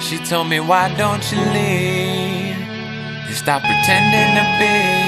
She told me, why don't you leave and stop pretending to be?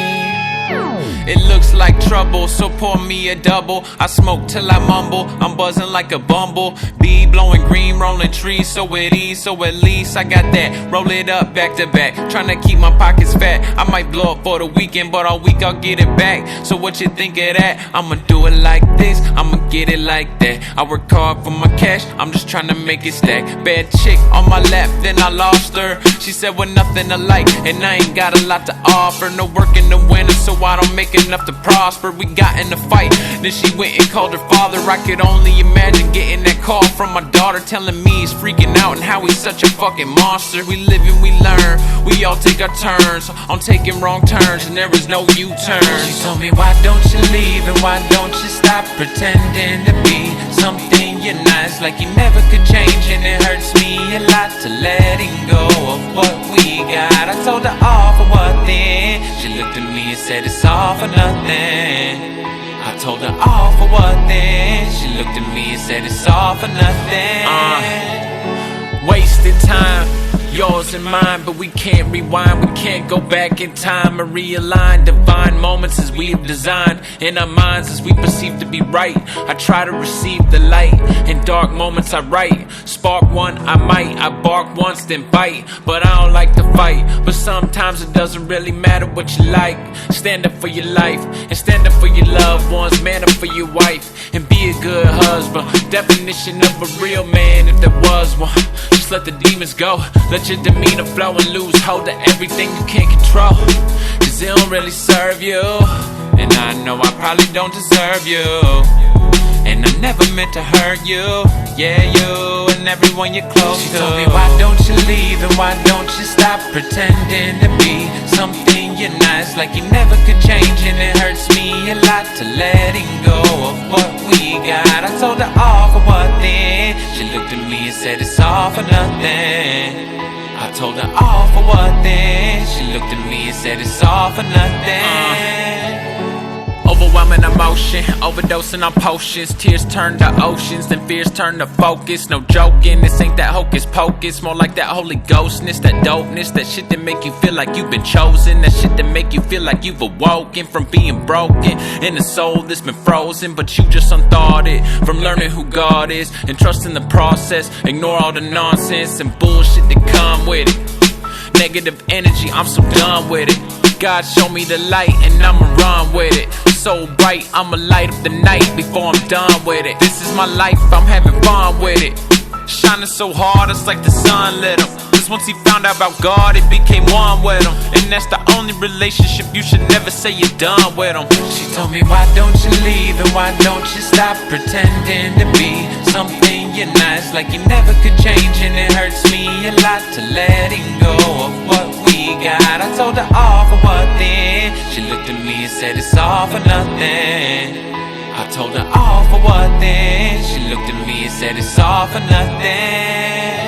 It looks like trouble, so pour me a double. I smoke till I mumble, I'm buzzing like a bumble bee, blowing green, rolling trees, so at ease. So at least I got that, roll it up back to back, trying to keep my pockets fat. I might blow up for the weekend, but all week I'll get it back. So what you think of that? I'ma do it like this, I'ma get it like that. I work hard for my cash, I'm just trying to make it stack. Bad chick on my lap, then I lost her. She said we're nothing alike, and I ain't got a lot to offer. No work in the winter, so I don't make enough to prosper. We got in a fight, then she went and called her father. I could only imagine getting that call from my daughter, telling me he's freaking out and how he's such a fucking monster. We live and we learn, we all take our turns on taking wrong turns, and there is no U-turn. She told me, why don't you leave and why don't you stop pretending to be something you're not? It's like you never could change, and it hurts me a lot to letting go of what we got. I told her all for what then? She looked at me and said it's all for nothing. I told her all for what then? She looked at me and said it's all for nothing. Wasted time, yours and mine, but we can't rewind. We can't go back in time or realign divine moments as we have designed in our minds as we perceive to be right. I try to receive the light. In dark moments I write. Spark one, I might. I bark once, then bite. But I don't like to fight. But sometimes it doesn't really matter what you like. Stand up for your life and stand up for your loved ones. Man up for your wife and be a good husband. Definition of a real man, if there was one. Just let the demons go. Let your demeanor flow and lose hold of everything you can't control. Cause it don't really serve you, and I know I probably don't deserve you, and I never meant to hurt you. Yeah, you and everyone you're close to. She told me, why don't you leave and why don't you stop pretending to be something you're not? It's like you never could change, and it hurts me a lot to letting go of what we got. I told her all for what then? She looked at me and said it's all for nothing. I told her all for what then? She looked at me and said it's all for nothing. Overwhelming emotion, overdosing on potions. Tears turn to oceans, then fears turn to focus. No joking, this ain't that hocus pocus. More like that Holy Ghostness, that dopeness. That shit that make you feel like you've been chosen. That shit that make you feel like you've awoken from being broken in a soul that's been frozen, but you just unthought it. From learning who God is and trusting the process. Ignore all the nonsense and bullshit that come with it. Negative energy, I'm so done with it. God show me the light and I'ma run with it. So bright, I'ma light up the night before I'm done with it. This is my life, I'm having fun with it. Shining so hard, it's like the sun lit him. Cause once he found out about God, it became one with him. And that's the only relationship you should never say you're done with him. She told me, why don't you leave and why don't you stop pretending to be something you're not? It's like you never could change, and it hurts me a lot to letting go of what we got. I told her all for what then? She looked at me and said it's all for nothing. I told her all for what then? She looked at me and said it's all for nothing.